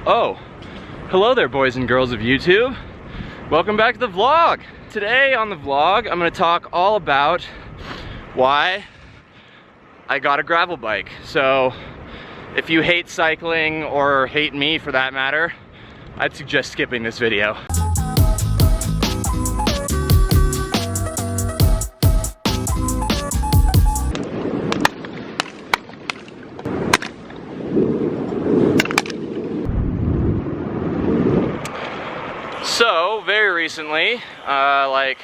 Oh, hello there boys and girls of YouTube. Welcome back to the vlog. Today on the vlog, I'm gonna talk all about why I got a gravel bike. So if you hate cycling or hate me for that matter, I'd suggest skipping this video. So, very recently, like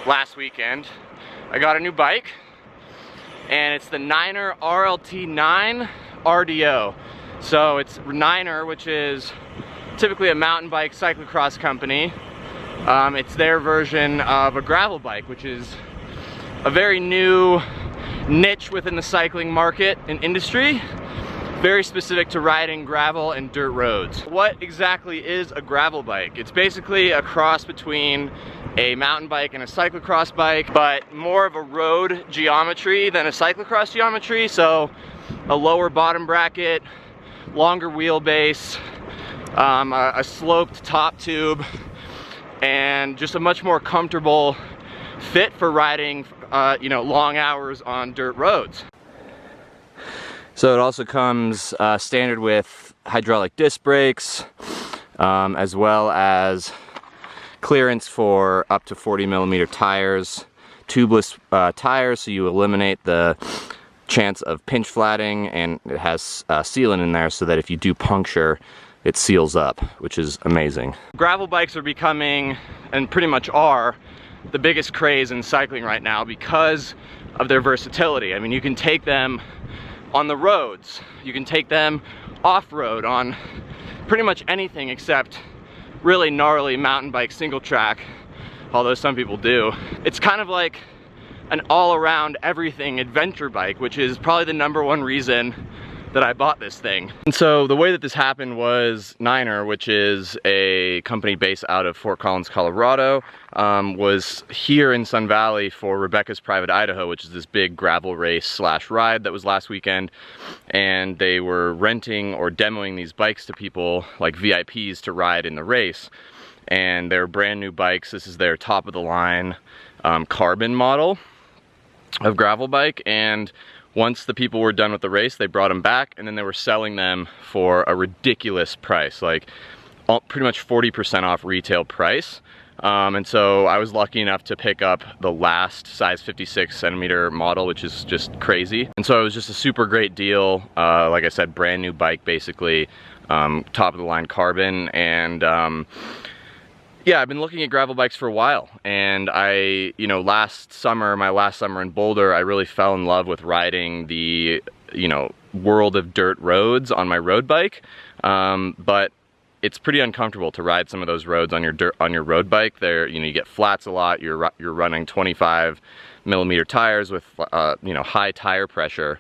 last weekend, I got a new bike, and it's the Niner RLT9 RDO. So it's Niner, which is typically a mountain bike cyclocross company. It's their version of a gravel bike, which is a very new niche within the cycling market and industry. Very specific to riding gravel and dirt roads. What exactly is a gravel bike? It's basically a cross between a mountain bike and a cyclocross bike, but more of a road geometry than a cyclocross geometry. So a lower bottom bracket, longer wheelbase, a sloped top tube, and just a much more comfortable fit for riding long hours on dirt roads. So it also comes standard with hydraulic disc brakes, as well as clearance for up to 40mm tires, tubeless tires, so you eliminate the chance of pinch flatting, and it has sealant in there so that if you do puncture, it seals up, which is amazing. Gravel bikes are becoming, and pretty much are, the biggest craze in cycling right now because of their versatility. I mean, you can take them on the roads, you can take them off-road on pretty much anything except really gnarly mountain bike single track, although some people do. It's kind of like an all-around everything adventure bike, which is probably the #1 reason that I bought this thing. And so the way that this happened was Niner, which is a company based out of Fort Collins, Colorado, was here in Sun Valley for Rebecca's Private Idaho, which is this big gravel race slash ride that was last weekend. And they were renting or demoing these bikes to people like VIPs to ride in the race. And they're brand new bikes. This is their top of the line carbon model of gravel bike. And once the people were done with the race, they brought them back, and then they were selling them for a ridiculous price, like pretty much 40% off retail price. And so I was lucky enough to pick up the last size 56cm model, which is just crazy. And so it was just a super great deal. Like I said, brand new bike, basically, top of the line carbon. And yeah, I've been looking at gravel bikes for a while, and my last summer in Boulder, I really fell in love with riding the, world of dirt roads on my road bike. But it's pretty uncomfortable to ride some of those roads on your road bike. There, you get flats a lot. You're running 25mm tires with high tire pressure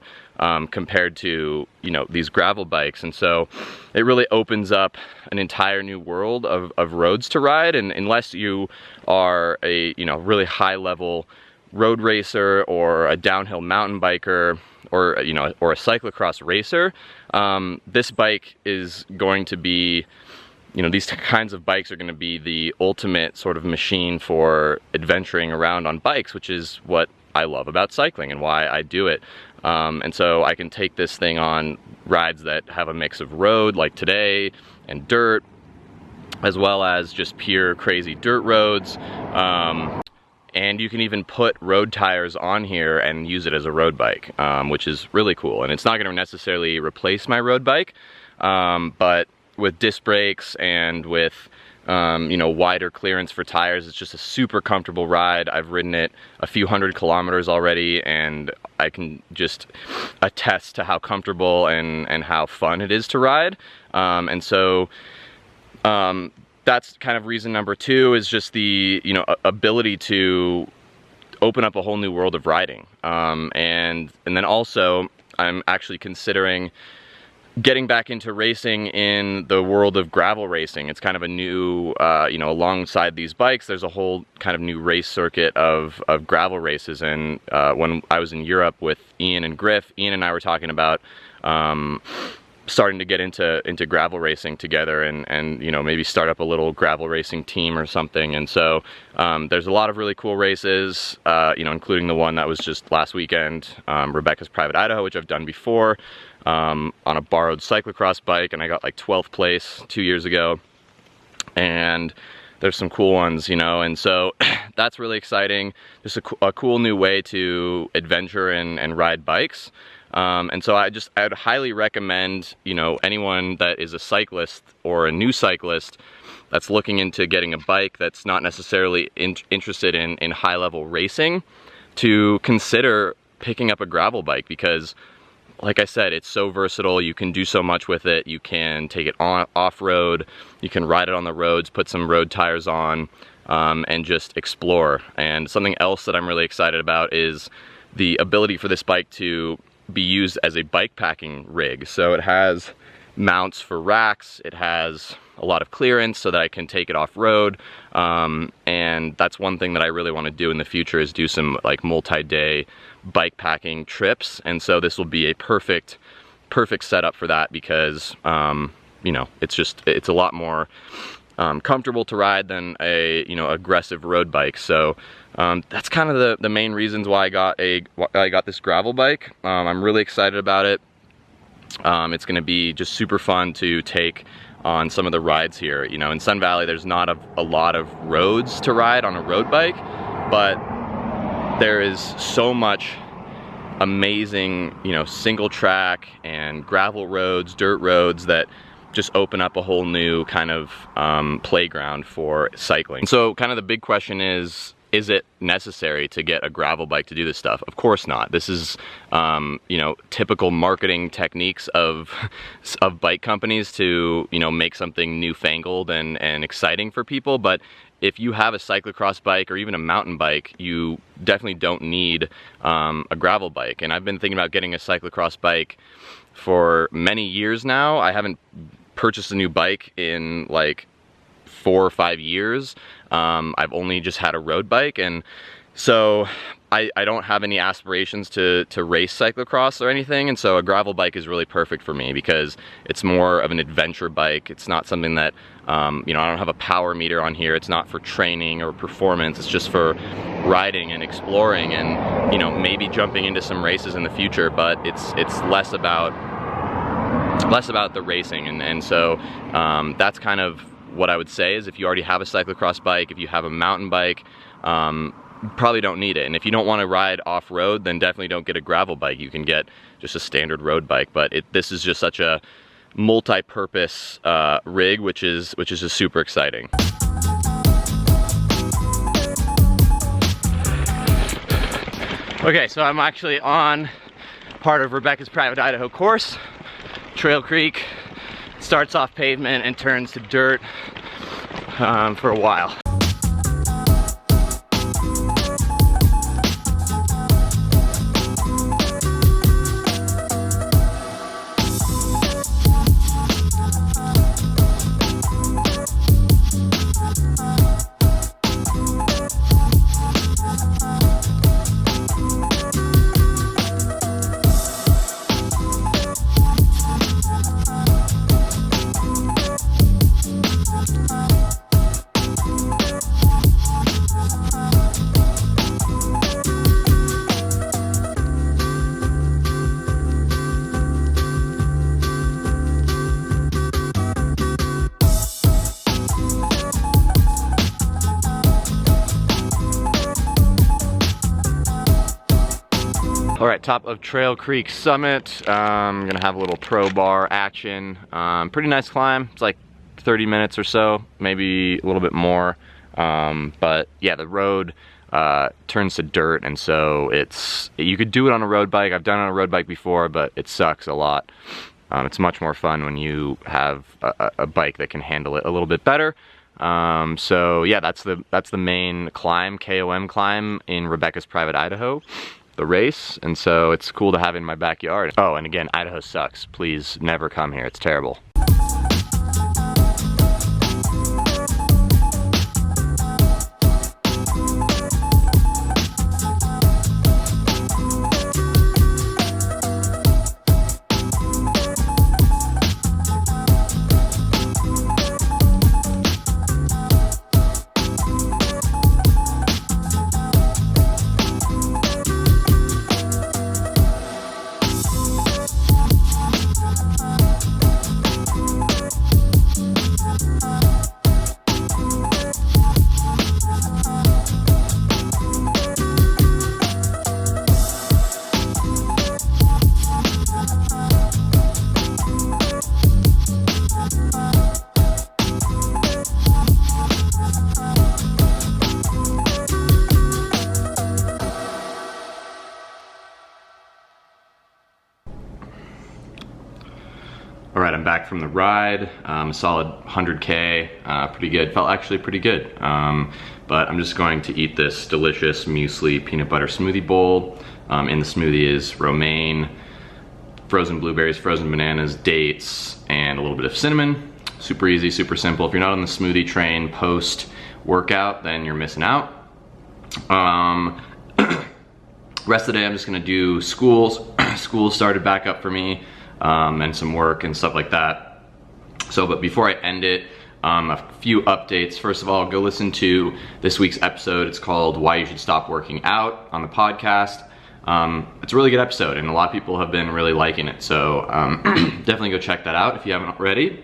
compared to these gravel bikes, and so it really opens up an entire new world of roads to ride. And unless you are a really high level road racer or a downhill mountain biker or a cyclocross racer, this bike is going to be, these kinds of bikes are going to be the ultimate sort of machine for adventuring around on bikes, which is what I love about cycling and why I do it. And so I can take this thing on rides that have a mix of road, like today, and dirt, as well as just pure crazy dirt roads. And you can even put road tires on here and use it as a road bike, which is really cool. And it's not going to necessarily replace my road bike, but with disc brakes and with wider clearance for tires, it's just a super comfortable ride. I've ridden it a few hundred kilometers already, and I can just attest to how comfortable and how fun it is to ride. And so that's kind of reason #2, is just the ability to open up a whole new world of riding. And then also I'm actually considering getting back into racing in the world of gravel racing. It's kind of a new, alongside these bikes, there's a whole kind of new race circuit of gravel races. And when I was in Europe with Ian and Griff, Ian and I were talking about starting to get into gravel racing together, and you know, maybe start up a little gravel racing team or something. And so there's a lot of really cool races, you know, including the one that was just last weekend, Rebecca's Private Idaho, which I've done before, on a borrowed cyclocross bike, and I got like 12th place 2 years ago. And there's some cool ones, you know, and so that's really exciting. Just a cool new way to adventure and ride bikes. And so I would highly recommend, you know, anyone that is a cyclist or a new cyclist that's looking into getting a bike that's not necessarily interested in high-level racing, to consider picking up a gravel bike, because like I said, it's so versatile. You can do so much with it. You can take it off-road, you can ride it on the roads, put some road tires on, and just explore. And something else that I'm really excited about is the ability for this bike to be used as a bike packing rig. So it has mounts for racks, it has a lot of clearance so that I can take it off-road, and that's one thing that I really want to do in the future, is do some like multi-day bike packing trips. And so this will be a perfect setup for that, because you know, it's a lot more comfortable to ride than a, you know, aggressive road bike. So that's kind of the main reasons why I got this gravel bike. I'm really excited about it. It's going to be just super fun to take on some of the rides here. You know, in Sun Valley there's not a lot of roads to ride on a road bike, but there is so much amazing, you know, single track and gravel roads, dirt roads, that just open up a whole new kind of playground for cycling. So kind of the big question is it necessary to get a gravel bike to do this stuff? Of course not. This is, you know, typical marketing techniques of bike companies to, you know, make something newfangled and exciting for people. But if you have a cyclocross bike or even a mountain bike, you definitely don't need a gravel bike. And I've been thinking about getting a cyclocross bike for many years now. I haven't purchased a new bike in like 4 or 5 years. I've only just had a road bike, and so I don't have any aspirations to race cyclocross or anything, and so a gravel bike is really perfect for me, because it's more of an adventure bike. It's not something that, you know, I don't have a power meter on here. It's not for training or performance. It's just for riding and exploring, and, you know, maybe jumping into some races in the future, but it's less about the racing. And so that's kind of what I would say, is if you already have a cyclocross bike, if you have a mountain bike, you probably don't need it. And if you don't want to ride off-road, then definitely don't get a gravel bike. You can get just a standard road bike, but this is just such a multi-purpose rig, which is just super exciting. Okay, so I'm actually on part of Rebecca's Private Idaho course, Trail Creek. Starts off pavement and turns to dirt for a while. All right, top of Trail Creek summit. I'm gonna have a little pro bar action. Pretty nice climb. It's like 30 minutes or so, maybe a little bit more. But yeah, the road turns to dirt, and so you could do it on a road bike. I've done it on a road bike before, but it sucks a lot. It's much more fun when you have a bike that can handle it a little bit better. So yeah, that's the main climb, KOM climb in Rebecca's Private Idaho, the race, and so it's cool to have it in my backyard. Oh, and again, Idaho sucks. Please never come here, it's terrible. from the ride, a solid 100K, pretty good, felt actually pretty good. But I'm just going to eat this delicious muesli peanut butter smoothie bowl. In the smoothie is romaine, frozen blueberries, frozen bananas, dates, and a little bit of cinnamon. Super easy, super simple. If you're not on the smoothie train post-workout, then you're missing out. Rest of the day I'm just gonna do schools. School started back up for me, and some work and stuff like that. So, but before I end it, a few updates. First of all, go listen to this week's episode. It's called Why You Should Stop Working Out on the podcast. It's a really good episode and a lot of people have been really liking it. So definitely go check that out if you haven't already.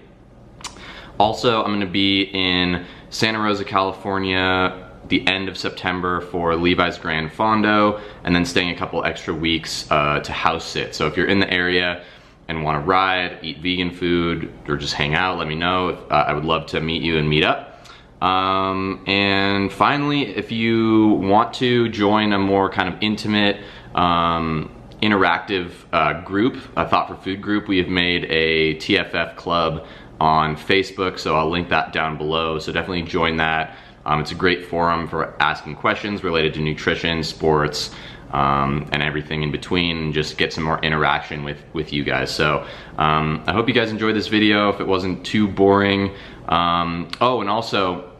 Also, I'm gonna be in Santa Rosa, California, the end of September for Levi's Grand Fondo, and then staying a couple extra weeks to house sit. So if you're in the area and want to ride, eat vegan food, or just hang out, let me know. I would love to meet you and meet up. And finally, if you want to join a more kind of intimate, interactive group, a Thought for Food group, we have made a TFF club on Facebook, so I'll link that down below. So definitely join that. It's a great forum for asking questions related to nutrition, sports, and everything in between, and just get some more interaction with you guys. So I hope you guys enjoyed this video, if it wasn't too boring. Oh, and also,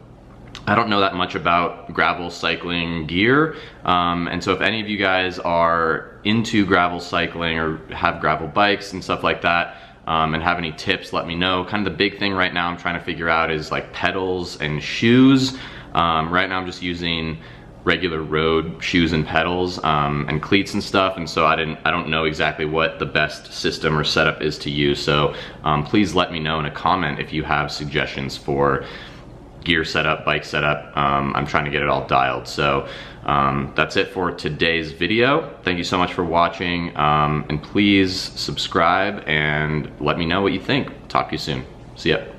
I don't know that much about gravel cycling gear, and so if any of you guys are into gravel cycling or have gravel bikes and stuff like that, and have any tips, let me know. Kind of the big thing right now I'm trying to figure out is like pedals and shoes. Right now I'm just using regular road shoes and pedals, and cleats and stuff, and so I don't know exactly what the best system or setup is to use. So please let me know in a comment if you have suggestions for gear setup, bike setup. I'm trying to get it all dialed. So that's it for today's video. Thank you so much for watching, and please subscribe and let me know what you think. Talk to you soon. See ya.